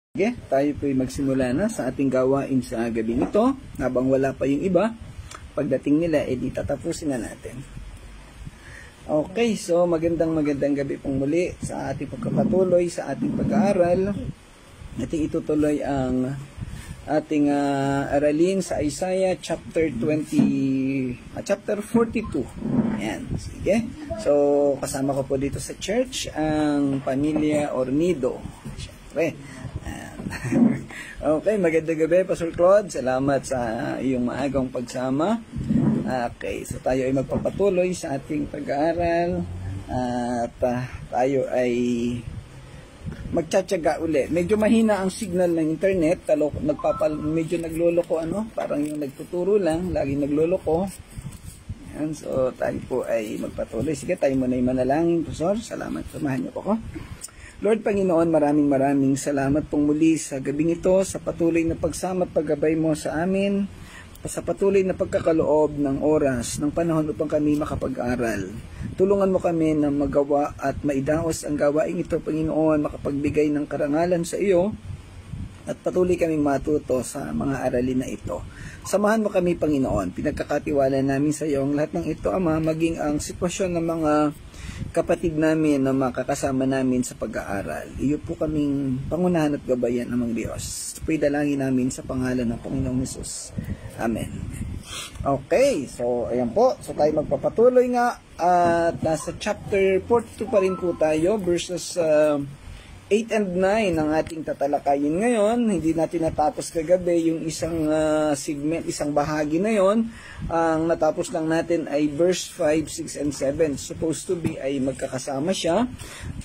Sige, tayo po'y magsimula na sa ating gawain sa gabing ito. Habang wala pa yung iba, pagdating nila, edi tatapusin na natin. Okay, so magandang gabi pong muli sa ating pagkapatuloy, sa ating pag-aaral. Ating itutuloy ang ating aralin sa Isaiah chapter 42. Ayan, sige. So, kasama ko po dito sa church ang pamilya Ornido. Siyempre. Okay, magandang gabi, Pastor Claude. Salamat sa iyong maagang pagsama. Okay, so tayo ay magpapatuloy sa ating pag-aaral at tayo ay magtsatsaga uli. Medyo mahina ang signal ng internet, medyo nagloloko parang yung nagtuturo lang, laging nagloloko. Yan, so tayo po ay magpatuloy. Sige, tayo muna ay manalangin, Pastor. Salamat, samahan niyo po ko. Lord Panginoon, maraming salamat pong muli sa gabing ito, sa patuloy na pagsama at paggabay mo sa amin, sa patuloy na pagkakaloob ng oras, ng panahon upang kami makapag-aral. Tulungan mo kami na magawa at maidaos ang gawain ito, Panginoon, makapagbigay ng karangalan sa iyo, at patuloy kaming matuto sa mga aralin na ito. Samahan mo kami, Panginoon. Pinagkakatiwala namin sa iyo ang lahat ng ito, Ama, maging ang sitwasyon ng mga kapatid namin na makakasama namin sa pag-aaral. Iyo po kaming pangunahan at gabayan ng Diyos. Ito'y dalangin namin sa pangalan ng Panginoong Hesus. Amen. Okay, so ayan po. So tayo magpapatuloy nga at nasa chapter 42 pa rin po tayo, verses 8 and 9 ang ating tatalakayin ngayon. Hindi natin natapos kagabi yung isang segment, isang bahagi na yon. Ang natapos lang natin ay verse 5, 6, and 7. Supposed to be ay magkakasama siya.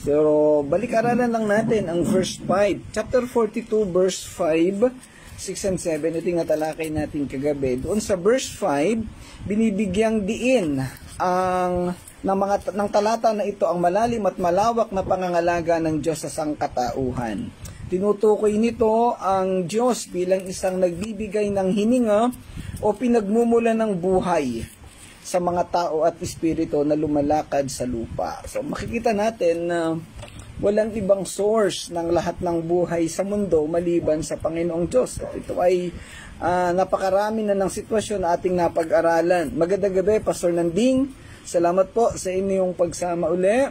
So, balik-aralan lang natin ang verse 5. Chapter 42, verse 5, 6, and 7. Ito yung natalakay natin kagabi. Doon sa verse 5, binibigyang diin ng talata na ito ang malalim at malawak na pangangalaga ng Diyos sa sangkatauhan. Tinutukoy nito ang Diyos bilang isang nagbibigay ng hininga o pinagmumula ng buhay sa mga tao at espiritu na lumalakad sa lupa. So makikita natin na walang ibang source ng lahat ng buhay sa mundo maliban sa Panginoong Diyos. At ito ay napakarami na ng sitwasyon na ating napag-aralan. Magandang gabi, Pastor Nanding. Salamat po sa inyong pagsama uli.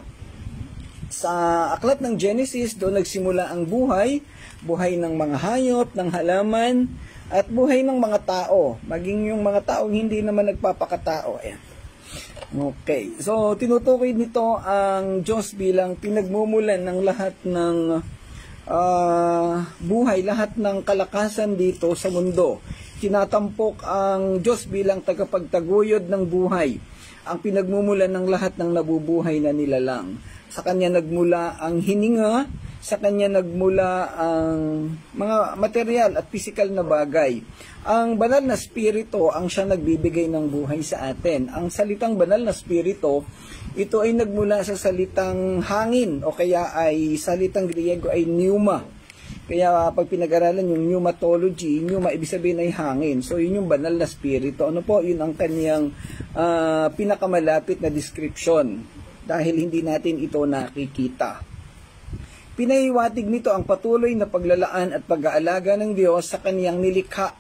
Sa aklat ng Genesis, doon nagsimula ang buhay ng mga hayop, ng halaman, at buhay ng mga tao, maging yung mga taong hindi naman nagpapakatao. Ayan. Okay, so tinutukoy nito ang Diyos bilang pinagmumulan ng lahat ng buhay, lahat ng kalakasan dito sa mundo. Tinatampok ang Diyos bilang tagapagtaguyod ng buhay, ang pinagmumulan ng lahat ng nabubuhay na nilalang. Sa Kanya nagmula ang hininga, sa Kanya nagmula ang mga material at pisikal na bagay. Ang banal na spirito ang siya nagbibigay ng buhay sa atin. Ang salitang banal na spirito, ito ay nagmula sa salitang hangin o kaya ay salitang Griego ay pneuma. Kaya pag pinag-aralan yung pneumatology, pneuma ibig sabihin ay hangin. So yun yung banal na spirito. Ano po? Yun ang kanyang pinakamalapit na description dahil hindi natin ito nakikita. Pinahiwatig nito ang patuloy na paglalaan at pag-aalaga ng Diyos sa kanyang nilikha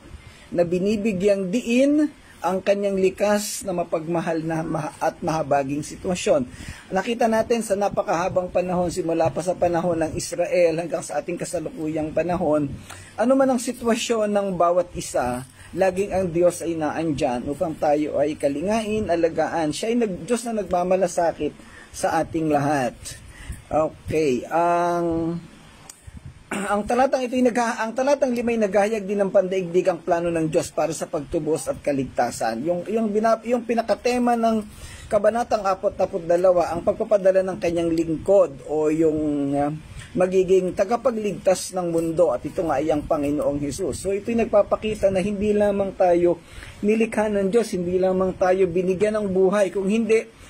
na binibigyang diin ang kanyang likas na mapagmahal na at mahabaging sitwasyon. Nakita natin sa napakahabang panahon, simula pa sa panahon ng Israel hanggang sa ating kasalukuyang panahon, ano man ang sitwasyon ng bawat isa, laging ang Diyos ay naandyan upang tayo ay kalingain, alagaan. Siya ay Diyos na nagmamalasakit sa ating lahat. Okay, ang talatang ito ang talatang 5 ay naghahayag din ng pandaigdigang plano ng Diyos para sa pagtubos at kaligtasan. Yung pinakatema ng kabanatang 42, ang pagpapadala ng kanyang lingkod o yung magiging tagapagligtas ng mundo, at ito nga ay ang Panginoong Hesus. So ito'y nagpapakita na hindi lamang tayo nilikha ng Diyos, hindi lamang tayo binigyan ng buhay, kung hindi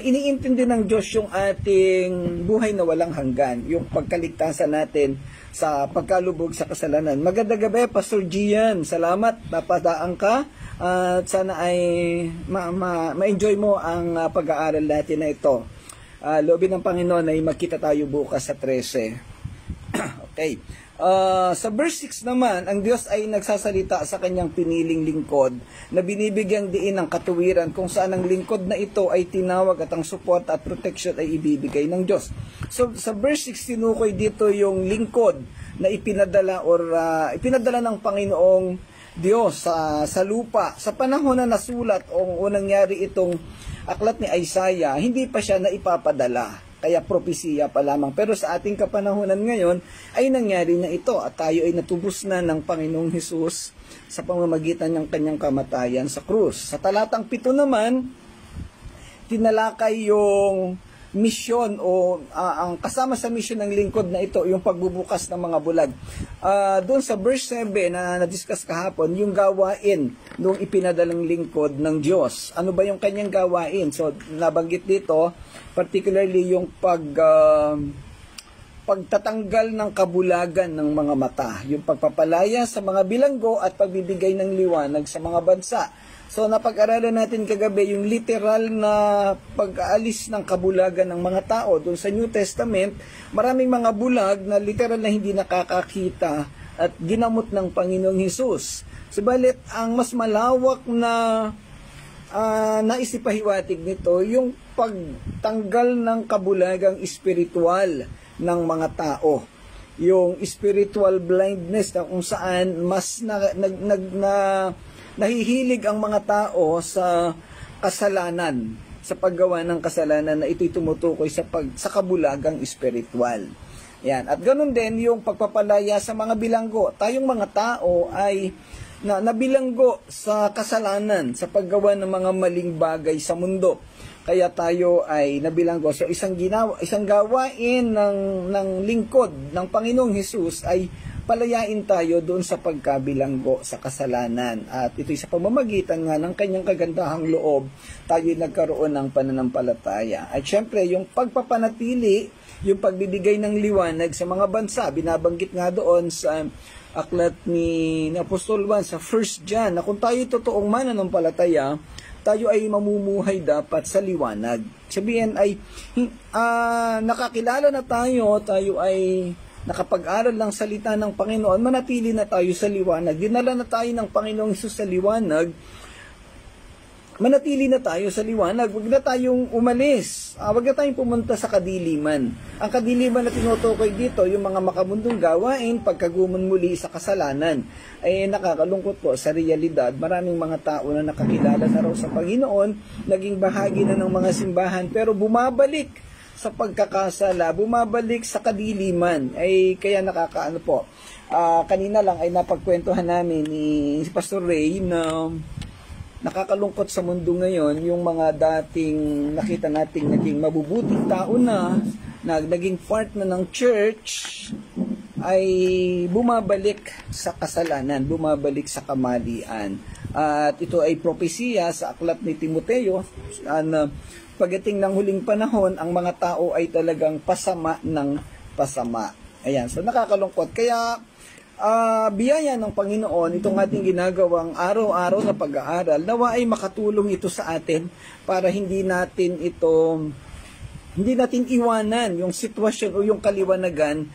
iniintindi ng Diyos yung ating buhay na walang hanggan, yung pagkaligtasan natin sa pagkalubog sa kasalanan. Magandang gabi, Pastor Gian. Salamat, napadaan ka. At sana ay ma-enjoy mo ang pag-aaral natin na ito. Loobin ng Panginoon ay magkita tayo bukas sa 13. Okay. Sa verse 6 naman, ang Diyos ay nagsasalita sa kanyang piniling lingkod na binibigyang diin ng katuwiran kung saan ang lingkod na ito ay tinawag at ang support at protection ay ibibigay ng Diyos. So sa verse 6, tinukoy dito yung lingkod na ipinadala ipinadala ng Panginoong Diyos sa lupa. Sa panahon na nasulat o nangyari itong aklat ni Isaiah, hindi pa siya naipapadala. Kaya propesiya pa lamang. Pero sa ating kapanahunan ngayon, ay nangyari na ito at tayo ay natubos na ng Panginoong Hesus sa pamamagitan ng kanyang kamatayan sa krus. Sa talatang 7 naman, tinalakay yung misyon o ang kasama sa misyon ng lingkod na ito, yung pagbubukas ng mga bulag. Doon sa verse 7 na na-discuss kahapon, yung gawain nung ipinadalang lingkod ng Diyos. Ano ba yung kanyang gawain? So, nabanggit dito, particularly yung pagtatanggal ng kabulagan ng mga mata, yung pagpapalaya sa mga bilanggo at pagbibigay ng liwanag sa mga bansa. So napag-aralan natin kagabi yung literal na pag-aalis ng kabulagan ng mga tao. Doon sa New Testament, maraming mga bulag na literal na hindi nakakakita at ginamot ng Panginoong Hesus. Subalit, ang mas malawak na naisipahiwatig nito, yung pagtanggal ng kabulagang espiritual ng mga tao. Yung spiritual blindness na kung saan mas nahihilig ang mga tao sa kasalanan, sa paggawa ng kasalanan na ito'y tumutukoy sa kabulagang espiritual. Yan. At ganun din yung pagpapalaya sa mga bilanggo. Tayong mga tao ay nabilanggo sa kasalanan, sa paggawa ng mga maling bagay sa mundo. Kaya tayo ay nabilanggo. So isang gawain ng lingkod ng Panginoong Hesus ay palayain tayo doon sa pagkabilanggo sa kasalanan. At ito'y sa pamamagitan nga ng kanyang kagandahang loob, tayo'y nagkaroon ng pananampalataya. At syempre, yung pagpapanatili, yung pagbibigay ng liwanag sa mga bansa, binabanggit nga doon sa aklat ni Apostol Juan sa 1 John, na kung tayo'y totoong mananampalataya, tayo ay mamumuhay dapat sa liwanag. Sabihin ay, nakakilala na tayo ay nakapag-aral ng salita ng Panginoon, manatili na tayo sa liwanag. Dinala na tayo ng Panginoong Hesus sa liwanag, manatili na tayo sa liwanag. Huwag na tayong umalis. Huwag na tayong pumunta sa kadiliman. Ang kadiliman na tinutukoy dito, yung mga makamundong gawain, pagkagumon muli sa kasalanan. Ay nakakalungkot po sa realidad. Maraming mga tao na nakakilala na raw sa Panginoon, naging bahagi na ng mga simbahan, pero bumabalik sa pagkakasala, bumabalik sa kadiliman. Ay kaya nakakaano po. Kanina lang ay napagkwentuhan namin ni Pastor Ray na nakakalungkot sa mundo ngayon yung mga dating nakita nating naging mabubuting tao na naging part na ng church ay bumabalik sa kasalanan, bumabalik sa kamalian. At ito ay propesiya sa aklat ni Timoteo na pagdating ng huling panahon, ang mga tao ay talagang pasama ng pasama. Ayan, so nakakalungkot. Kaya, biyaya ng Panginoon, itong ating ginagawang araw-araw na pag-aaral, nawa ay makatulong ito sa atin para hindi natin iwanan yung sitwasyon o yung kaliwanagan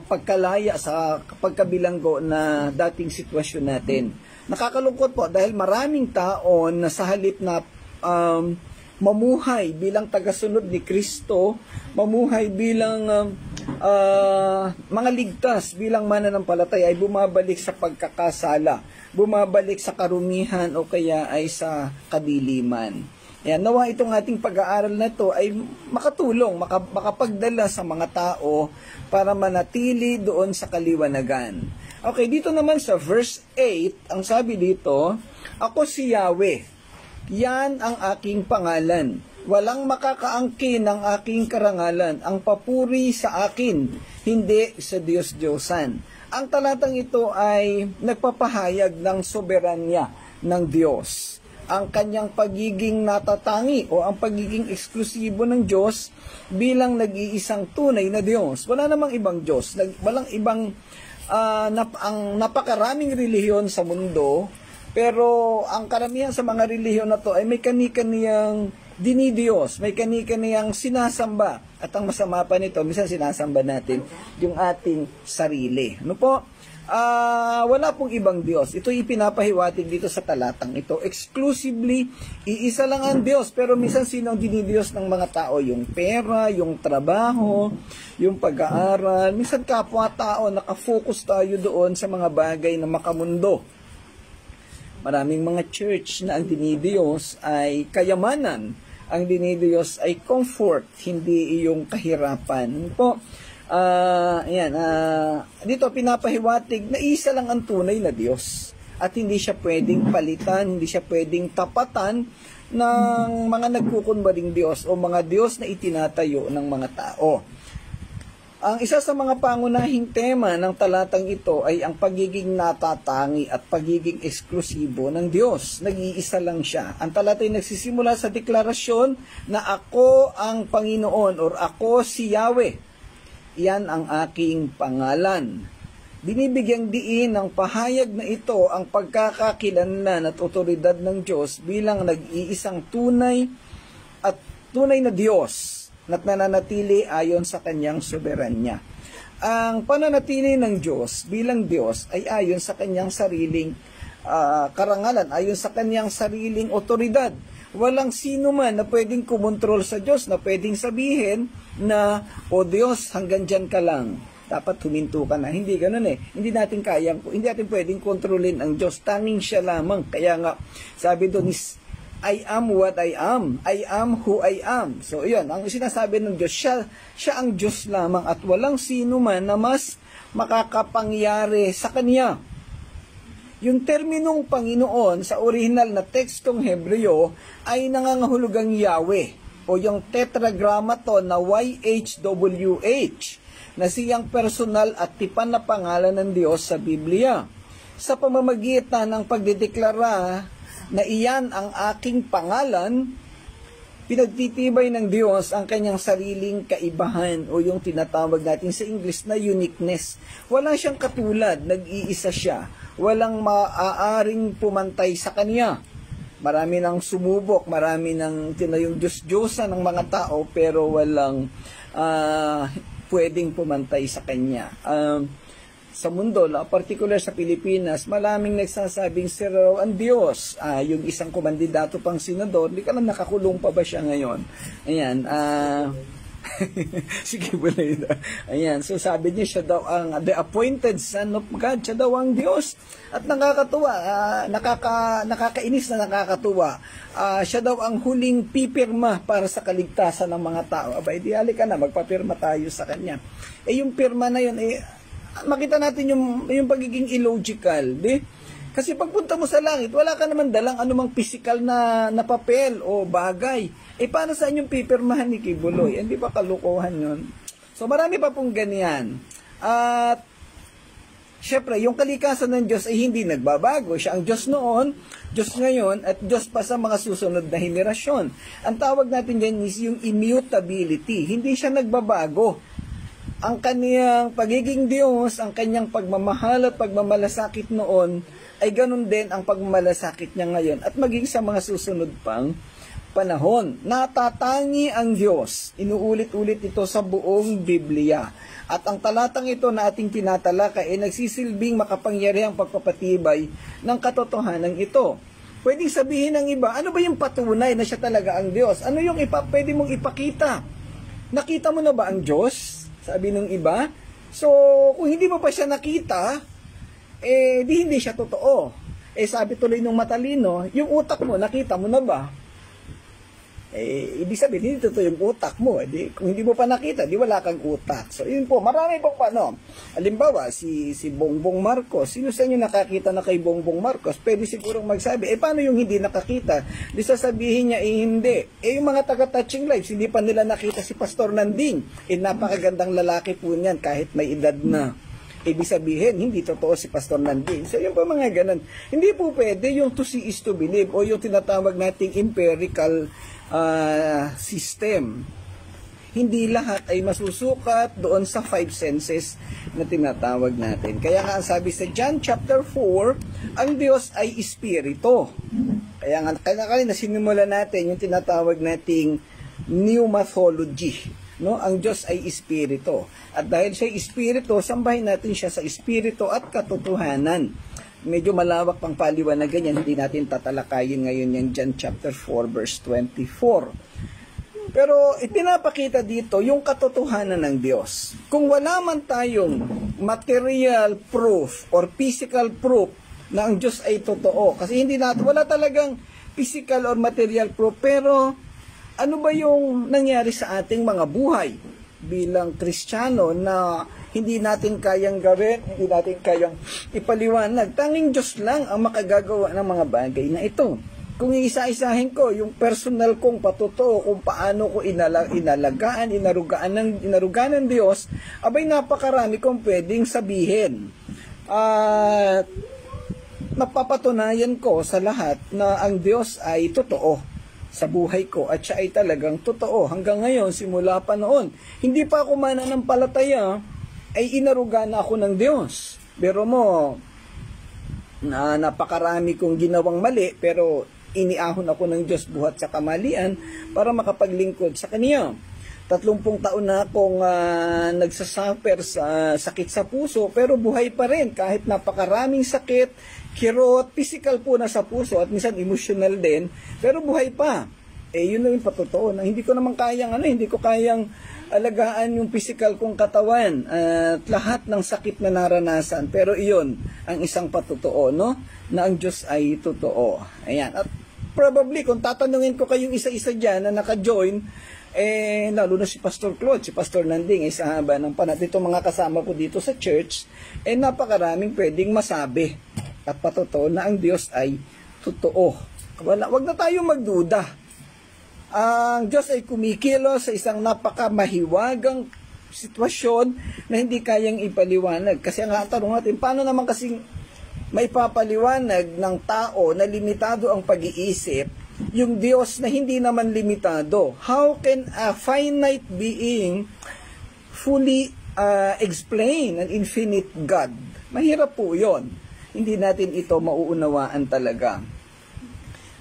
pagkalaya sa pagkabilanggo na dating sitwasyon natin. Nakakalungkot po dahil maraming tao na sa halip na mamuhay bilang tagasunod ni Kristo, mamuhay bilang mga ligtas, bilang mananampalataya ay bumabalik sa pagkakasala, bumabalik sa karumihan o kaya ay sa kadiliman. Yan, nawa itong ating pag-aaral na ito ay makatulong, makapagdala sa mga tao para manatili doon sa kaliwanagan. Okay, dito naman sa verse 8, ang sabi dito, ako si Yahweh. Yan ang aking pangalan. Walang makakaangkin ng aking karangalan. Ang papuri sa akin, hindi sa Diyos-Diyosan. Ang talatang ito ay nagpapahayag ng soberanya ng Diyos. Ang kanyang pagiging natatangi o ang pagiging eksklusibo ng Diyos bilang nag-iisang tunay na Diyos. Wala namang ibang Diyos. Walang ibang ang napakaraming relihiyon sa mundo. Pero ang karamihan sa mga relihiyon na to ay may kani-kaniyang dinidiyos, may kani-kaniyang sinasamba. At ang masama pa nito, minsan sinasamba natin yung ating sarili. Ano po? Wala pong ibang Diyos. Ito ipinapahiwatig dito sa talatang ito. Exclusively, iisa lang ang Diyos. Pero minsan sino ang dinidiyos ng mga tao? Yung pera, yung trabaho, yung pag-aaral. Minsan kapwa-tao, nakafocus tayo doon sa mga bagay na makamundo. Maraming mga church na ang dinidiyos ay kayamanan. Ang dinidiyos ay comfort, hindi iyong kahirapan. Po, dito pinapahiwatig na isa lang ang tunay na Diyos. At hindi siya pwedeng palitan, hindi siya pwedeng tapatan ng mga nagkukunwaring Diyos o mga Diyos na itinatayo ng mga tao. Ang isa sa mga pangunahing tema ng talatang ito ay ang pagiging natatangi at pagiging eksklusibo ng Diyos. Nag-iisa lang siya. Ang talata ay nagsisimula sa deklarasyon na ako ang Panginoon or ako si Yahweh. Yan ang aking pangalan. Binibigyang diin ng pahayag na ito ang pagkakakilanlan at otoridad ng Diyos bilang nag-iisang tunay na Diyos na't nananatili ayon sa kanyang soberanya. Ang pananatili ng Diyos bilang Diyos ay ayon sa kanyang sariling karangalan, ayon sa kanyang sariling otoridad. Walang sino man na pwedeng kumontrol sa Diyos, na pwedeng sabihin na, o Diyos, hanggang dyan ka lang. Dapat huminto ka na. Hindi ganun eh. Hindi natin pwedeng kontrolin ang Diyos. Tanging siya lamang. Kaya nga, sabi doon is, I am what I am. I am who I am. So, yun. Ang sinasabi ng Diyos, siya ang Diyos lamang at walang sino man na mas makakapangyari sa Kanya. Yung terminong Panginoon sa original na tekstong Hebreo ay nangangahulugang Yahweh o yung tetragrammaton na YHWH na siyang personal at tipan na pangalan ng Diyos sa Biblia. Sa pamamagitan ng pagdedeklara na iyan ang aking pangalan, pinagtitibay ng Diyos ang kanyang sariling kaibahan o yung tinatawag natin sa English na uniqueness. Wala siyang katulad, nag-iisa siya. Walang maaaring pumantay sa kanya. Marami nang sumubok, marami nang tinayong Diyos-Diyosan ng mga tao, pero walang pwedeng pumantay sa kanya. Sa mundo, particular sa Pilipinas, maraming nagsasabing si raw ang Diyos. Yung isang kumandidato pang senador, hindi ka lang nakakulong pa ba siya ngayon? Ayan, sige po na yun. Ayan, so sabi niya siya daw ang the appointed son of God, siya daw ang Diyos. At nakakatuwa, nakakainis na nakakatuwa. Siya daw ang huling pipirma para sa kaligtasan ng mga tao. Abay, di halika na, magpapirma tayo sa kanya. Yung pirma na yun, makita natin yung pagiging illogical, di? Kasi pagpunta mo sa langit, wala ka naman dalang anumang physical na papel o bagay. Paano saan yung pipirmahan ni Kibuloy? Hindi ba kalukuhan yun? So marami pa pong ganyan. At syempre, yung kalikasan ng Diyos ay hindi nagbabago. Siya ang Diyos noon, Diyos ngayon, at Diyos pa sa mga susunod na henerasyon. Ang tawag natin yan is yung immutability. Hindi siya nagbabago. Ang kaniyang pagiging Diyos, ang kanyang pagmamahal at pagmamalasakit noon, ay ganun din ang pagmamalasakit niya ngayon at maging sa mga susunod pang panahon. Natatangi ang Diyos. Inuulit-ulit ito sa buong Biblia. At ang talatang ito na ating tinatalakay ay nagsisilbing makapangyarihang pagpapatibay ng katotohanan ito. Pwedeng sabihin ng iba, ano ba yung patunay na siya talaga ang Diyos? Ano yung pwede mong ipakita? Nakita mo na ba ang Diyos? Sabi ng iba. So, kung hindi mo pa siya nakita, di hindi siya totoo. Sabi tuloy nung matalino, yung utak mo, nakita mo na ba? Ibig sabihin, hindi totoo yung utak mo. Kung hindi mo pa nakita, di wala kang utak. So, yun po, marami pong paano. Halimbawa, si Bongbong Marcos, sino sa inyo nakakita na kay Bongbong Marcos? Pwede sigurong magsabi, paano yung hindi nakakita? Di sasabihin niya, hindi. Yung mga taga-touching lives, hindi pa nila nakita si Pastor Nanding. Napakagandang lalaki po niyan, kahit may edad na. Ibig sabihin, hindi totoo si Pastor Nanding. So, yung pa mga ganun. Hindi po pwede yung to see is to believe o yung tinatawag nating empirical system. Hindi lahat ay masusukat doon sa 5 senses na tinatawag natin. Kaya nga sabi sa John chapter 4, ang Diyos ay espiritu. Kaya nga, kanina sinimula natin yung tinatawag nating pneumatology. No? Ang Diyos ay espiritu. At dahil siya espiritu, sambahin natin siya sa espiritu at katotohanan. Medyo malawak pang paliwanagan yan, hindi natin tatalakayin ngayon yung John chapter 4 verse 24. Pero ipinapakita dito yung katotohanan ng Diyos. Kung wala man tayong material proof or physical proof na ang Diyos ay totoo, kasi hindi natin, wala talagang physical or material proof, pero ano ba yung nangyari sa ating mga buhay bilang Kristiyano na hindi natin kayang gawin, hindi natin kayang ipaliwanag? Tanging Diyos lang ang makagagawa ng mga bagay na ito. Kung iisa-isahin ko yung personal kong patotoo kung paano ko inarugaan ng Diyos, abay napakarami kong pwedeng sabihin. At napapatunayan ko sa lahat na ang Diyos ay totoo sa buhay ko at siya ay talagang totoo. Hanggang ngayon, simula pa noon, hindi pa ako mananampalataya, ay inaruga na ako ng Diyos. Pero napakarami kong ginawang mali, pero iniahon ako ng Diyos buhat sa kamalian para makapaglingkod sa Kanya. 30 taon na akong nagsasuffer sa sakit sa puso, pero buhay pa rin kahit napakaraming sakit, kirot, physical po na sa puso at minsan emotional din, pero buhay pa. Yun lang yung patotoo na hindi ko naman kayang hindi ko kayang alagaan yung physical kong katawan at lahat ng sakit na naranasan. Pero iyon ang isang patotoo, no? Na ang Diyos ay totoo. Ayan. At probably kung tatanungin ko kayong isa-isa diyan na naka-join, lalo na si Pastor Claude, si Pastor Nanding, sa haba ng panahon, itong mga kasama ko dito sa church, napakaraming pwedeng masabi at patotoo na ang Diyos ay totoo. Wag na tayo magduda. Ang Diyos ay kumikilos sa isang napakamahiwagang sitwasyon na hindi kayang ipaliwanag. Kasi ang tanong natin, paano naman kasing maipapaliwanag ng tao na limitado ang pag-iisip yung Diyos na hindi naman limitado? How can a finite being fully explain an infinite God? Mahirap po yon. Hindi natin ito mauunawaan talaga.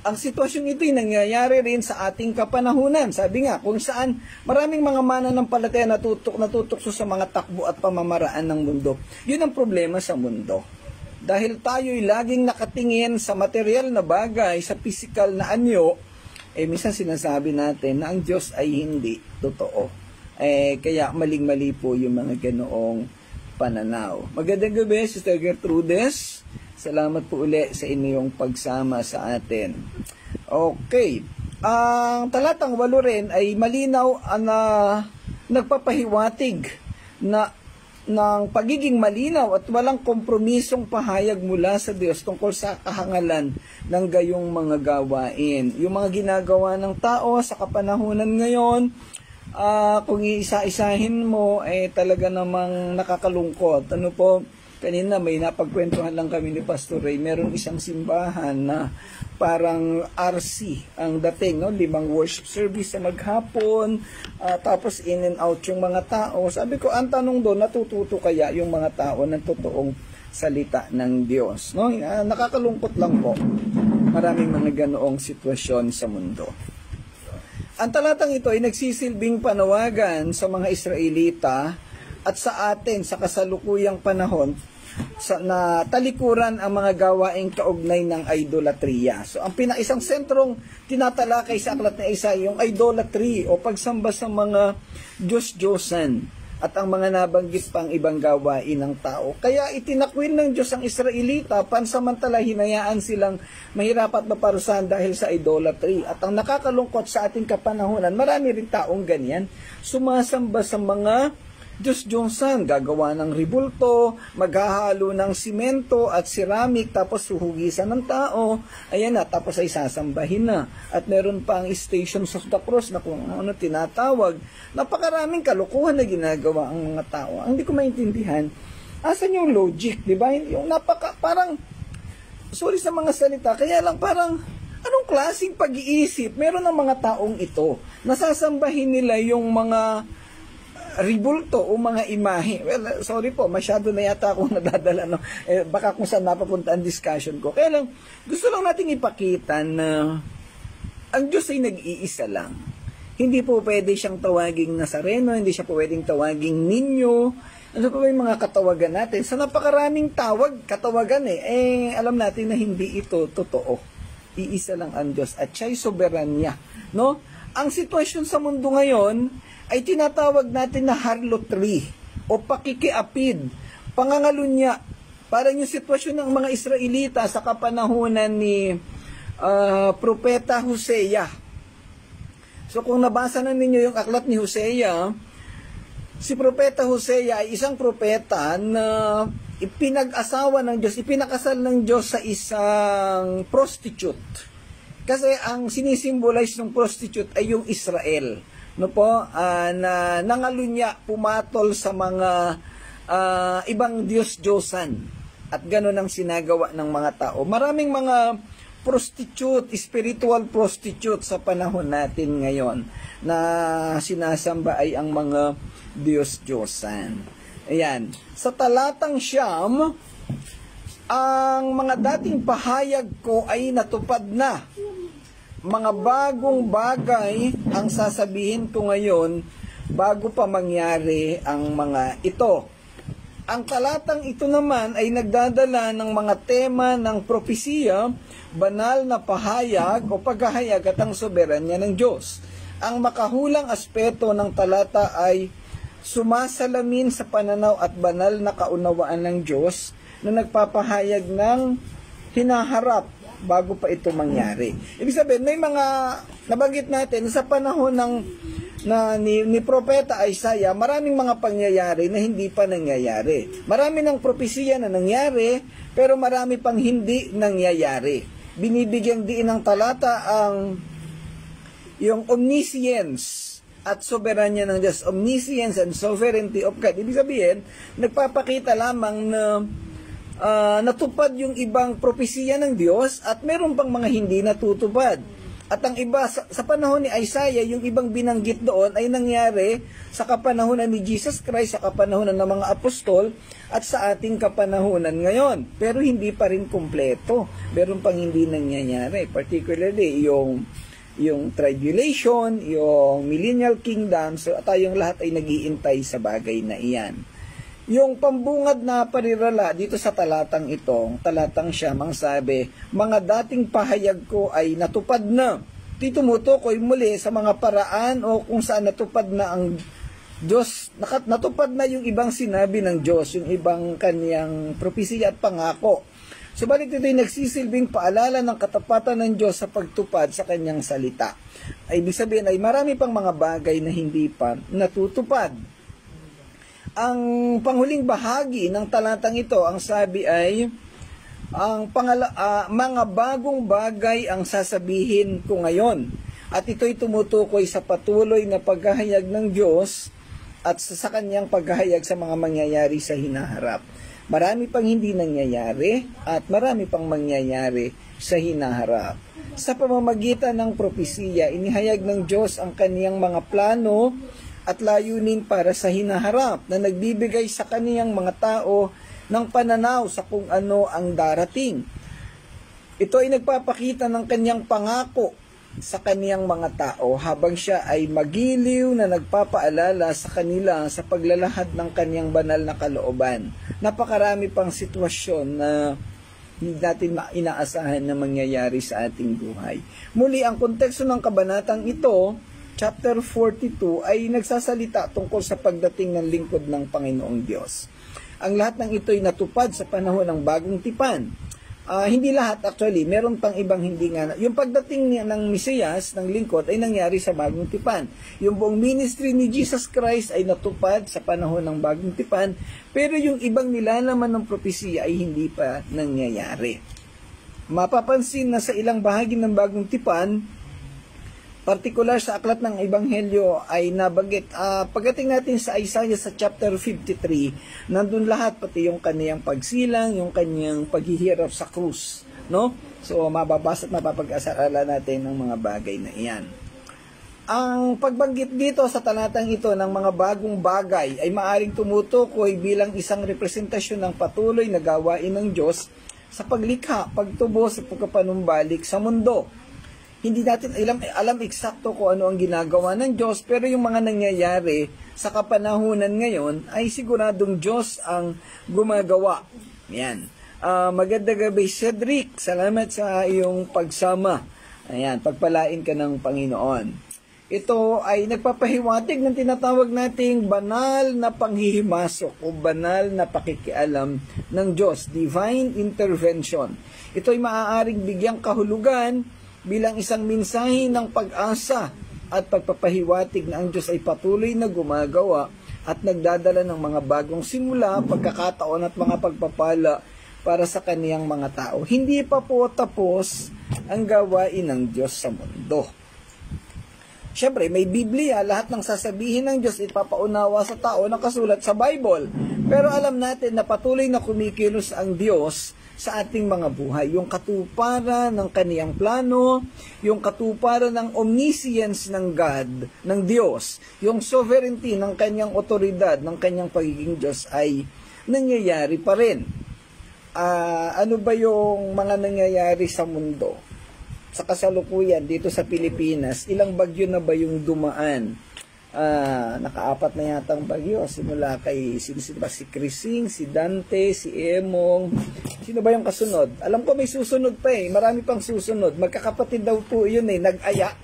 Ang sitwasyong ito ay nangyayari rin sa ating kapanahunan. Sabi nga, kung saan maraming mga mananampalataya natutukso sa mga takbo at pamamaraan ng mundo. Yun ang problema sa mundo. Dahil tayo'y laging nakatingin sa material na bagay, sa physical na anyo, minsan sinasabi natin na ang Diyos ay hindi totoo. Kaya maling-mali po yung mga ganoong pananaw. Magandang gabi, Sister Gertrudes. Salamat po uli sa inyong pagsama sa atin. Okay. Ang talatang 8 rin ay malinaw na nagpapahiwatig na ng pagiging malinaw at walang kompromisong pahayag mula sa Diyos tungkol sa kahangalan ng gayong mga gawain. Yung mga ginagawa ng tao sa kapanahunan ngayon, kung iisa-isahin mo, talaga namang nakakalungkot. Ano po, kanina may napagkwentuhan lang kami ni Pastor Ray, meron isang simbahan na parang RC ang dating, no? 5 worship service sa maghapon, tapos in and out yung mga tao. Sabi ko, ang tanong doon, natututo kaya yung mga tao ng totoong salita ng Diyos? No? Nakakalungkot lang po. Maraming mga ganoong sitwasyon sa mundo. Ang talatang ito ay nagsisilbing panawagan sa mga Israelita at sa atin sa kasalukuyang panahon na talikuran ang mga gawaing kaugnay ng idolatriya. So, ang isang sentrong tinatalakay sa aklat na isa, yung idolatry o pagsamba sa mga Diyos-Diyosan at ang mga nabanggit pang ibang gawain ng tao. Kaya itinakwil ng Diyos ang Israelita, pansamantala hinayaan silang mahirap at maparusahan dahil sa idolatry. At ang nakakalungkot sa ating kapanahonan, marami rin taong ganyan, sumasamba sa mga Diyos-Diyosan, gagawa ng ribulto, maghahalo ng simento at ceramic, tapos suhugisan ng tao, ayan na, tapos ay sasambahin na. At meron pang Station of the Cross na kung ano tinatawag. Napakaraming kalukuhan na ginagawa ang mga tao. Ang hindi ko maintindihan, asan yung logic, di ba? Yung parang, sorry sa mga salita, kaya lang parang, anong klaseng pag-iisip meron ng mga taong ito? Nasasambahin nila yung mga ribulto o mga imahe. Well, sorry po, masyado na yata akong nadadala, no? Baka kung saan napapunta ang discussion ko. Kaya lang, gusto lang nating ipakita na ang Diyos ay nag-iisa lang. Hindi po pwede siyang tawaging Nazareno, hindi siya po pwedeng tawaging ninyo. Ano pa ba yung mga katawagan natin? Sa napakaraming katawagan alam natin na hindi ito totoo. Iisa lang ang Diyos at siya'y soberanya, no? Ang sitwasyon sa mundo ngayon ay tinatawag natin na harlotry o pakikiapid, pangangalunya. Parang yung sitwasyon ng mga Israelita sa kapanahunan ni Propeta Hosea. So kung nabasa na ninyo yung aklat ni Hosea, si Propeta Hosea ay isang propeta na ipinag-asawa ng Diyos, ipinakasal ng Diyos sa isang prostitute. Kasi ang sinisimbolize ng prostitute ay yung Israel. No po, na nangalunya, pumatol sa mga ibang Diyos-Diyosan. At gano'n ang sinagawa ng mga tao. Maraming mga prostitute, spiritual prostitute sa panahon natin ngayon na sinasamba ay ang mga Diyos-Diyosan. Ayan. Sa talatang 9, ang mga dating pahayag ko ay natupad na. Mga bagong bagay ang sasabihin ko ngayon bago pa mangyari ang mga ito. Ang talatang ito naman ay nagdadala ng mga tema ng propesiya, banal na pahayag o paghahayag at ang soberanya ng Diyos. Ang makahulang aspeto ng talata ay sumasalamin sa pananaw at banal na kaunawaan ng Diyos na nagpapahayag ng hinaharap bago pa ito mangyari. Ibig sabihin, may mga nabanggit natin sa panahon ni Propeta Isaiah, maraming mga pangyayari na hindi pa nangyayari. Marami ng propesiya na nangyari, pero marami pang hindi nangyayari. Binibigyang diin ng talata yung omniscience at soberanya ng Diyos. Omniscience and sovereignty of God. Ibig sabihin, nagpapakita lamang na natupad yung ibang propesiya ng Diyos at meron pang mga hindi natutupad. At ang iba, sa panahon ni Isaiah, yung ibang binanggit doon ay nangyari sa kapanahunan ni Jesus Christ, sa kapanahunan ng mga apostol, at sa ating kapanahunan ngayon. Pero hindi pa rin kumpleto. Meron pang hindi nangyayari. Particularly, yung tribulation, yung millennial kingdom, so tayong lahat ay nag-iintay sa bagay na iyan. Yung pambungad na parirala dito sa talatang ito, talatang 9, ang sabi, mga dating pahayag ko ay natupad na. Tumutukoy muli sa mga paraan o kung saan natupad na ang Diyos, natupad na yung ibang sinabi ng Diyos, yung ibang kaniyang propesiya at pangako. Subalit ito'y nagsisilbing paalala ng katapatan ng Diyos sa pagtupad sa kanyang salita. Ay, ibig sabihin ay marami pang mga bagay na hindi pa natutupad. Ang panghuling bahagi ng talatang ito, ang sabi ay, mga bagong bagay ang sasabihin ko ngayon. At ito'y tumutukoy sa patuloy na paghahayag ng Diyos at sa kanyang paghahayag sa mga mangyayari sa hinaharap. Marami pang hindi nangyayari at marami pang mangyayari sa hinaharap. Sa pamamagitan ng propesiya, inihayag ng Diyos ang kaniyang mga plano at layunin para sa hinaharap na nagbibigay sa kaniyang mga tao ng pananaw sa kung ano ang darating. Ito ay nagpapakita ng kaniyang pangako sa kaniyang mga tao habang siya ay magiliw na nagpapaalala sa kanila sa paglalahad ng kaniyang banal na kalooban. Napakarami pang sitwasyon na hindi natin inaasahan na mangyayari sa ating buhay. Muli, ang konteksto ng kabanatang ito, chapter 42, ay nagsasalita tungkol sa pagdating ng lingkod ng Panginoong Diyos. Ang lahat ng ito ay natupad sa panahon ng bagong tipan. Hindi lahat actually, meron pang ibang hindi nga. Yung pagdating ng Mesiyas, ng lingkod, ay nangyari sa bagong tipan. Yung buong ministry ni Jesus Christ ay natupad sa panahon ng bagong tipan, pero yung ibang nilalaman ng propesiya ay hindi pa nangyayari. Mapapansin na sa ilang bahagi ng bagong tipan, partikular sa aklat ng Ebanghelyo ay nabanggit. Pagdating natin sa Isaiah sa chapter 53, nandun lahat, pati yung kaniyang pagsilang, yung kaniyang paghihirap sa krus. No? So, mababasa at mapapag-asaralan natin ng mga bagay na iyan. Ang pagbanggit dito sa talatang ito ng mga bagong bagay ay maaring tumutukoy bilang isang representasyon ng patuloy na gawain ng Diyos sa paglikha, pagtubo sa pagkapanumbalik sa mundo. Hindi natin alam eksakto kung ano ang ginagawa ng Diyos, pero yung mga nangyayari sa kapanahunan ngayon ay siguradong Diyos ang gumagawa. Yan. Magandang gabi, Cedric. Salamat sa iyong pagsama. Ayan, pagpalain ka ng Panginoon. Ito ay nagpapahiwatig ng tinatawag nating banal na panghihimasok o banal na pakikialam ng Diyos, divine intervention. Ito ay maaaring bigyang kahulugan bilang isang mensahe ng pag-asa at pagpapahiwatig na ang Diyos ay patuloy na gumagawa at nagdadala ng mga bagong simula, pagkakataon at mga pagpapala para sa kaniyang mga tao. Hindi pa po tapos ang gawain ng Diyos sa mundo. Siyempre, may Biblia, lahat ng sasabihin ng Diyos ipapaunawa sa tao nakasulat sa Bible. Pero alam natin na patuloy na kumikilos ang Diyos sa ating mga buhay. Yung katuparan ng kaniyang plano, yung katuparan ng omniscience ng God, ng Diyos, yung sovereignty ng kaniyang otoridad, ng kaniyang pagiging Diyos ay nangyayari pa rin. Ano ba yung mga nangyayari sa mundo? Sa kasalukuyan dito sa Pilipinas, ilang bagyo na ba yung dumaan? Nakaapat na yatang bagyo. Simula kay si Crising, si Dante, si Emong. Sino ba yung kasunod? Alam ko may susunod pa eh. Marami pang susunod. Magkakapatid daw po yun eh. Nag-aya.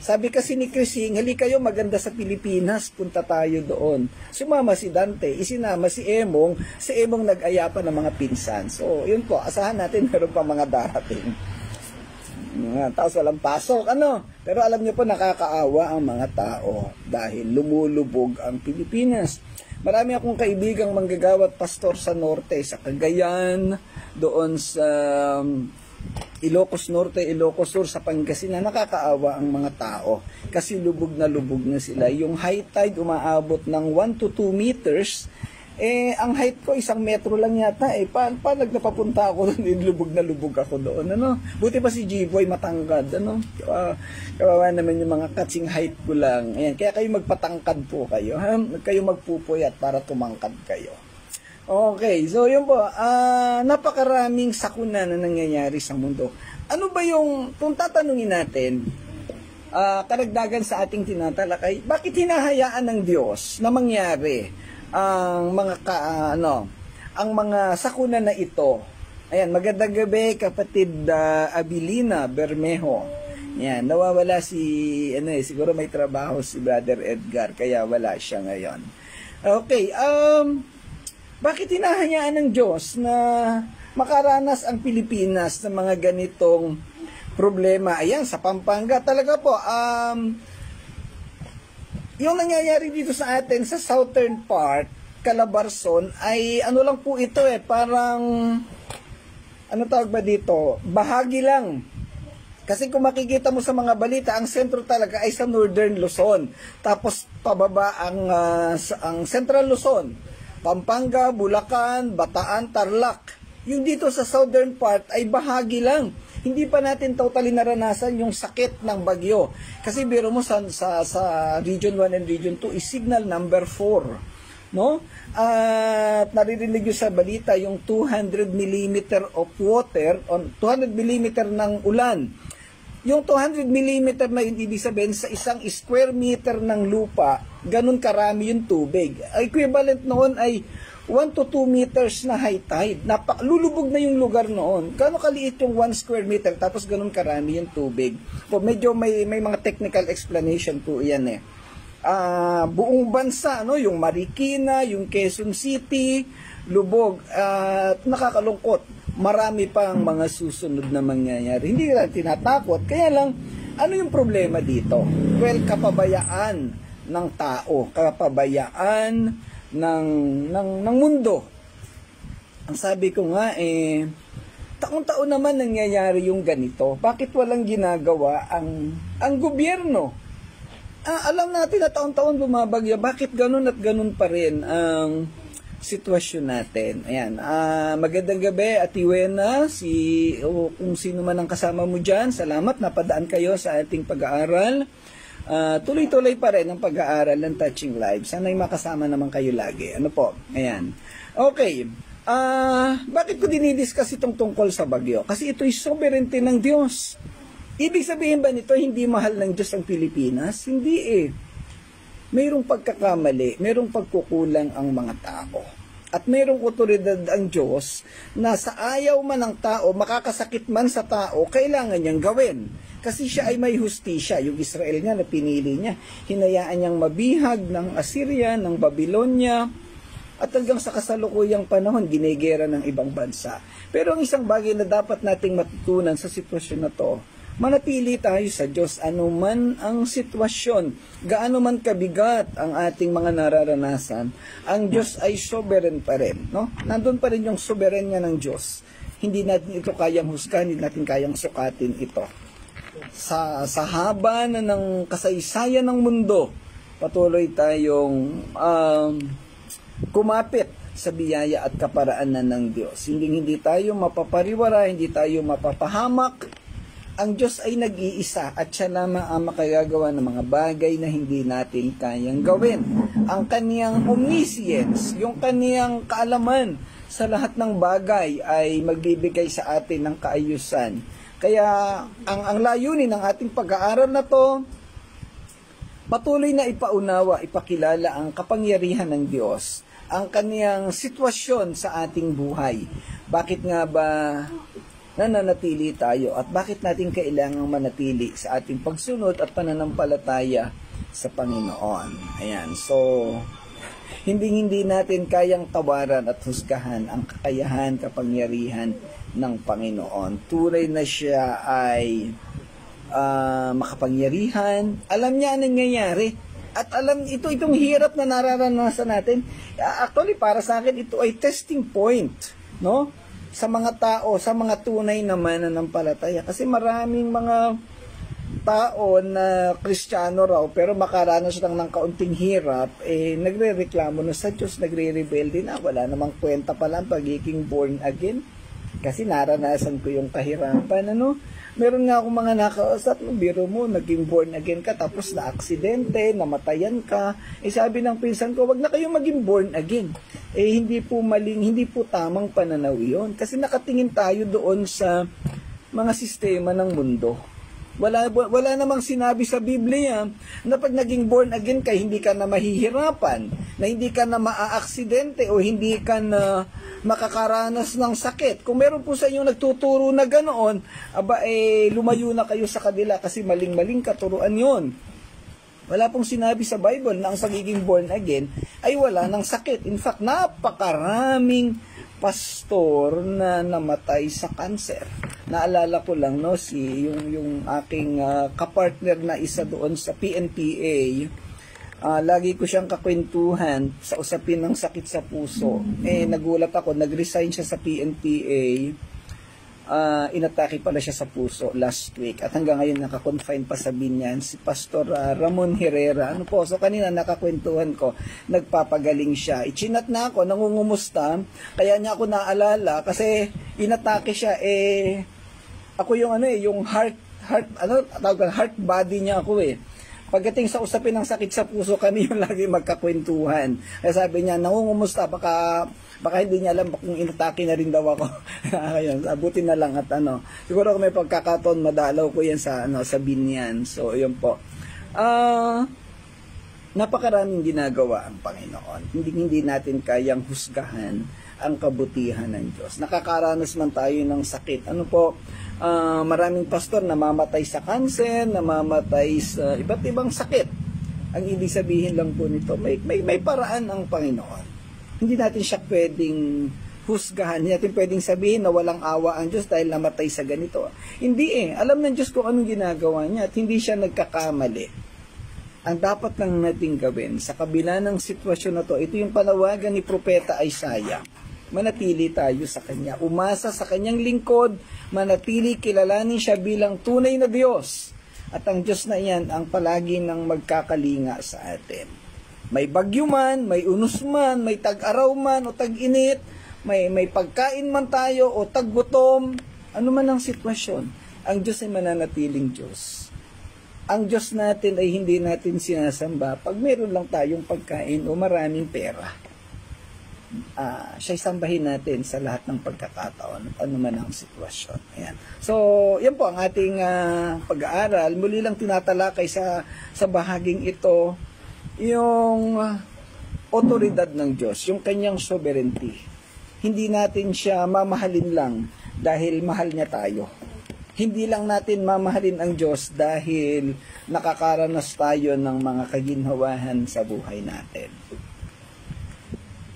Sabi kasi ni Crising, hali kayo maganda sa Pilipinas. Punta tayo doon. Sumama si Dante. Isinama si Emong. Si Emong nag-aya pa ng mga pinsan. So, yun po. Asahan natin meron pa mga darating. Tapos walang pasok, Pero alam niyo po, nakakaawa ang mga tao dahil lumulubog ang Pilipinas. Marami akong kaibigang manggagawat pastor sa norte, sa Cagayan, doon sa Ilocos Norte, Ilocos Sur, sa Pangasinan. Nakakaawa ang mga tao kasi lubog na sila. Yung high tide umaabot ng 1 to 2 meters. Ang height ko 1 metro lang yata Paano nagpapunta ako doon, lubog na lubog ako doon, Buti pa si G-Boy matangkad, kawawa naman yung mga katsing height ko lang. Ayan, kaya kayo magpatangkad po kayo, kayo magpupuyat para tumangkad kayo. Okay, so yun po, napakaraming sakuna na nangyayari sa mundo. Ano ba yung, kung tatanungin natin, karagdagan sa ating tinatalakay, bakit hinahayaan ng Diyos na mangyari ang mga sakuna na ito? Ayan, magandang gabi kapatid Abilina Bermejo. Ayan, nawawala siguro may trabaho si Brother Edgar kaya wala siya ngayon. Okay, bakit hinahayaan ng Diyos na makaranas ang Pilipinas ng mga ganitong problema? Ayan, sa Pampanga talaga po, yung nangyayari dito sa atin sa southern part, Calabarzon, ay ano lang po ito parang, tawag ba dito? Bahagi lang. Kasi kung makikita mo sa mga balita, ang sentro talaga ay sa northern Luzon. Tapos pababa ang central Luzon, Pampanga, Bulacan, Bataan, Tarlac. Yung dito sa southern part ay bahagi lang. Hindi pa natin totally naranasan yung sakit ng bagyo. Kasi biro mo sa Region 1 and Region 2 is signal number 4. At naririnig nyo sa balita yung 200 mm of water, 200 mm ng ulan. Yung 200 mm na yun, ibig sabihin sa isang square meter ng lupa, ganun karami yung tubig. Equivalent noon ay 1 to 2 meters na high tide. Lulubog na yung lugar noon. Gano'ng kaliit yung 1 square meter, tapos ganun karami yung tubig. Po, medyo may mga technical explanation po yan buong bansa, yung Marikina, yung Quezon City, lubog. Nakakalungkot. Marami pang mga susunod na mangyayari. Hindi lang tinatakot. Kaya lang, ano yung problema dito? Well, kapabayaan ng tao. Kapabayaan ng mundo. Ang sabi ko nga taon-taon naman nangyayari yung ganito. Bakit walang ginagawa ang gobyerno? Alam natin na taon-taon bumabagyo. Bakit ganun at ganun pa rin ang sitwasyon natin? Ayan. Magandang gabi, Ati Wena, kung sino man ang kasama mo dyan. Salamat, napadaan kayo sa ating pag-aaral. tuloy-tuloy pa rin ang pag-aaral ng Touching Lives. Sana'y makasama naman kayo lagi. Ano po? Ayan. Okay. Bakit ko dinidiscuss itong tungkol sa bagyo? Kasi ito'y sovereignty ng Diyos. Ibig sabihin ba nito, hindi mahal ng Diyos ang Pilipinas? Hindi eh. Mayroong pagkakamali, mayroong pagkukulang ang mga tao. At mayroong otoridad ang Diyos na sa ayaw man ng tao, makakasakit man sa tao, kailangan niyang gawin. Kasi siya ay may hustisya. Yung Israel nga na pinili niya, hinayaan niyang mabihag ng Assyria, ng Babylonia, at hanggang sa kasalukuyang panahon, ginigera ng ibang bansa. Pero ang isang bagay na dapat nating matutunan sa sitwasyon na to, manatili tayo sa Diyos anuman ang sitwasyon, gaano man kabigat ang ating mga nararanasan, ang Diyos ay sovereign pa rin, no? Nandun pa rin yung soberenya ng Diyos. Hindi natin ito kayang husgahan, hindi natin kayang sukatin ito. Sa haba na ng kasaysayan ng mundo, patuloy tayong kumapit sa biyaya at kaparaanan ng Diyos. Hindi tayo mapapariwara, hindi tayo mapapahamak. Ang Diyos ay nag-iisa at siya lamang ang makagagawa ng mga bagay na hindi natin kayang gawin. Ang kaniyang omniscience, yung kaniyang kaalaman sa lahat ng bagay ay magbibigay sa atin ng kaayusan. Kaya ang layunin ng ating pag-aaral na to, patuloy na ipaunawa, ipakilala ang kapangyarihan ng Diyos, ang kaniyang sitwasyon sa ating buhay. Bakit nga ba nananatili tayo at bakit natin kailangang manatili sa ating pagsunod at pananampalataya sa Panginoon. Ayan, so hindi natin kayang tawaran at husgahan ang kakayahan, kapangyarihan ng Panginoon. Tunay na siya ay makapangyarihan. Alam niya ang nangyayari. At alam, itong hirap na nararanasan natin. Actually, para sa akin, ito ay testing point, no? Sa mga tao, sa mga tunay na mananampalataya. Kasi maraming mga tao na Kristiyano raw, pero makaranas lang ng kaunting hirap, nagre-reklamo na sa Diyos, nagre-rebelde na, wala namang kwenta pala ang pagiging born again. Kasi naranasan ko yung kahirapan, ano? Meron nga akong mga nakausap, biro mo, naging born again ka, tapos na-aksidente, namatayan ka. Sabi ng pinsan ko, wag na kayong maging born again. Hindi po maling, hindi po tamang pananaw yun. Kasi nakatingin tayo doon sa mga sistema ng mundo. Wala namang sinabi sa Biblia na pag naging born again ka, hindi ka na mahihirapan, na hindi ka na maaaksidente o hindi ka na makakaranas ng sakit. Kung meron po sa inyo nagtuturo na ganoon, lumayo na kayo sa kanila kasi maling-maling katuruan yon. Wala pong sinabi sa Bible na ang pagiging born again ay wala ng sakit. In fact, napakaraming pastor na namatay sa cancer. Naalala ko lang, no, yung aking kapartner na isa doon sa PNPA. Lagi ko siyang kakwentuhan sa usapin ng sakit sa puso. Nagulat ako, nag-resign siya sa PNPA. Inatake pala siya sa puso last week. At hanggang ngayon nakakonfine pa sa Binyan si Pastor Ramon Herrera. Ano po, so kanina nakakwentuhan ko, nagpapagaling siya. Ichinat na ako, nangungumusta. Kaya niya ako naalala kasi inatake siya. Ako yung yung heart body niya ako eh. Pagdating sa usapin ng sakit sa puso, kami yung lagi magkakwentuhan. Kaya sabi niya, nangungumusta, baka hindi niya alam kung inatake na rin daw ako. Ayun, abutin na lang at siguro kung may pagkakataon, madalaw ko yan sa Binyan. So, yun po. Napakaraming ginagawa ang Panginoon. Hindi natin kayang husgahan ang kabutihan ng Diyos. Nakakaranas man tayo ng sakit. Maraming pastor namamatay sa cancer, namamatay sa iba't ibang sakit. Ang ibig sabihin lang po nito, may paraan ang Panginoon. Hindi natin siya pwedeng husgahan. Hindi natin pwedeng sabihin na walang awa ang Diyos dahil namatay sa ganito. Hindi Alam ng Diyos kung anong ginagawa niya at hindi siya nagkakamali. Ang dapat lang natin gawin sa kabila ng sitwasyon na to, ito yung panawagan ni Propeta Isaiah. Manatili tayo sa Kanya. Umasa sa Kanyang lingkod, manatili, kilalanin siya bilang tunay na Diyos. At ang Diyos na iyan ang palagi nang magkakalinga sa atin. May bagyo man, may unos man, may tag-araw man o tag-init, may pagkain man tayo o tag-gutom, ano man ang sitwasyon, ang Diyos ay mananatiling Diyos. ang Diyos natin ay hindi natin sinasamba pag meron lang tayong pagkain o maraming pera. Siya'y sambahin natin sa lahat ng pagkakataon at anuman ang sitwasyon. Ayan. So, yan po ang ating pag-aaral. Muli lang tinatalakay sa bahaging ito yung otoridad ng Diyos, yung kanyang sovereignty. Hindi natin siya mamahalin lang dahil mahal niya tayo. Hindi lang natin mamahalin ang Diyos dahil nakakaranas tayo ng mga kaginhawahan sa buhay natin.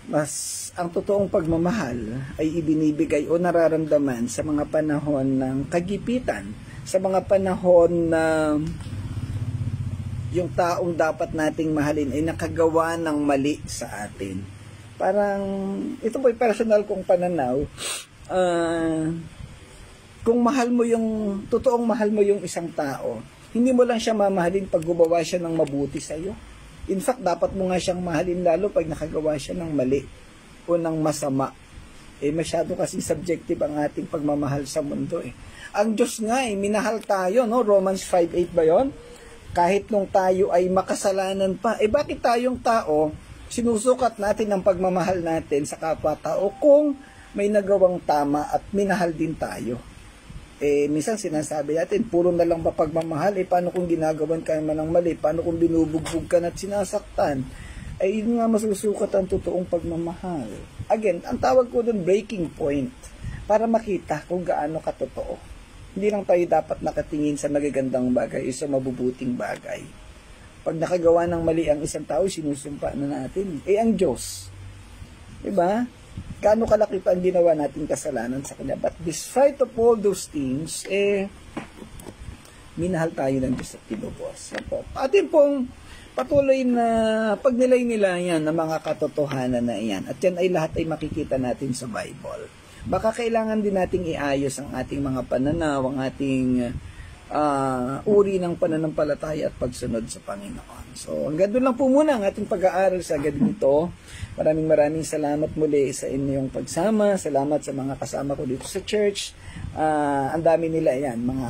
Mas ang totoong pagmamahal ay ibinibigay o nararamdaman sa mga panahon ng kagipitan, sa mga panahon na yung taong dapat nating mahalin ay nakagawa ng mali sa atin. Parang, ito po ay personal kong pananaw, kung mahal mo yung, totoong mahal mo yung isang tao, hindi mo lang siya mamahalin pag gumawa siya ng mabuti sa iyo. In fact, dapat mo nga siyang mahalin lalo pag nakagawa siya ng mali o ng masama. Masyado kasi subjective ang ating pagmamahal sa mundo. Ang Diyos nga, minahal tayo, no? Romans 5:8 ba yun? Kahit nung tayo ay makasalanan pa. Bakit tayong tao, sinusukat natin ang pagmamahal natin sa kapwa-tao kung may nagawang tama at minahal din tayo? Minsan sinasabi natin, puro na lang ba pagmamahal? Paano kung ginagawan ka naman ng mali? Paano kung binubugbog ka na at sinasaktan? Yun nga masusukat ang totoong pagmamahal. Again, ang tawag ko doon, breaking point. Para makita kung gaano katotoo. Hindi lang tayo dapat nakatingin sa magagandang bagay o sa mabubuting bagay. Pag nakagawa ng mali ang isang tao, sinusumpa na natin. Ang Diyos. Diba? Gaano kalaki pa ang ginawa nating kasalanan sa Kanya. But despite of all those things, minahal tayo ng Diyos at pinubos. Atin pong patuloy na pagnilay-nilayan ng mga katotohanan na iyan. At yan ay lahat ay makikita natin sa Bible. Baka kailangan din nating iayos ang ating mga pananaw, ang ating uri ng pananampalataya at pagsunod sa Panginoon. So, hanggang doon lang po muna ang ating pag-aaral sa gabi nito. Maraming salamat muli sa inyong pagsama. Salamat sa mga kasama ko dito sa church. Ang dami nila yan, mga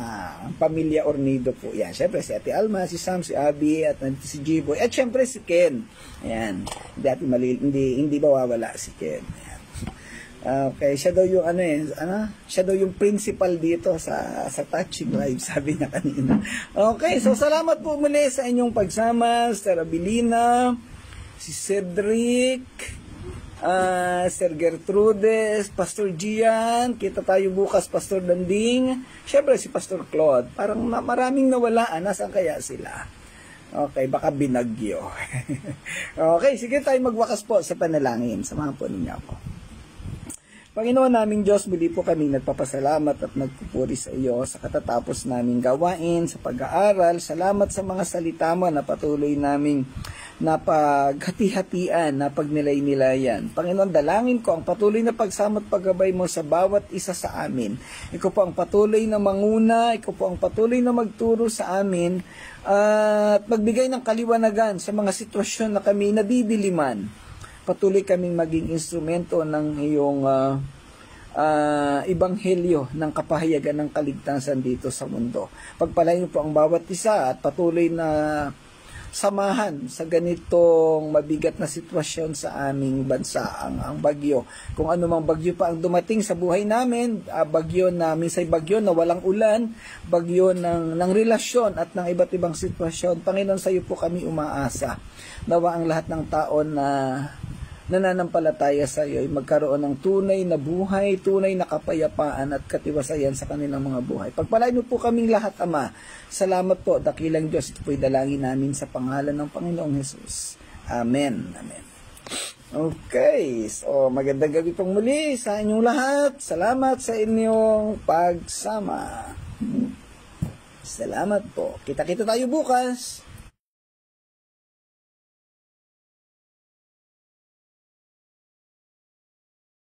pamilya Ornido po yan. Siyempre si Ate Alma, si Sam, si Abby, at si G-Boy. At siyempre si Ken. Ayan. Hindi mawawala si Ken. Ayan. Okay, siya daw yung siya daw yung principal dito sa Touching Live, sabi niya kanina. Okay, so salamat po muli sa inyong pagsama, Sir Abilina, si Cedric, Sir Gertrudes, Pastor Gian, kita tayo bukas, Pastor Danding, syempre si Pastor Claude. Parang maraming nawalaan, nasaan kaya sila? Okay, baka binagyo. Okay, sige tayo magwakas po sa panalangin. Samahan po ninyo ako. Panginoon naming Diyos, muli po kami nagpapasalamat at nagpupuri sa iyo sa katatapos naming gawain, sa pag-aaral. Salamat sa mga salita mo na patuloy naming napaghati-hatian, napagnilay-nilayan. Panginoon, dalangin ko ang patuloy na pagsama at paggabay mo sa bawat isa sa amin. Ikaw po ang patuloy na manguna, ikaw po ang patuloy na magturo sa amin at magbigay ng kaliwanagan sa mga sitwasyon na kami nadidiliman. Patuloy kaming maging instrumento ng iyong ebanghelyo ng kapahayagan ng kaligtasan dito sa mundo. Pagpalain niyo po ang bawat isa at patuloy na samahan sa ganitong mabigat na sitwasyon sa aming bansa, ang bagyo. Kung anumang bagyo pa ang dumating sa buhay namin, bagyo na, minsay bagyo na walang ulan, bagyo ng relasyon at ng iba't ibang sitwasyon. Panginoon, sa iyo po kami umaasa. Nawa ang lahat ng tao na nananampalataya sa iyo ay magkaroon ng tunay na buhay, tunay na kapayapaan at katiwasayan sa kanilang mga buhay. Pagpalain mo po kaming lahat, Ama. Salamat po, dakilang Diyos. Ito po'y dalangin namin sa pangalan ng Panginoong Jesus. Amen. Amen. Okay, so magandang gabi pong muli sa inyong lahat. Salamat sa inyong pagsama. Salamat po. Kita-kita tayo bukas.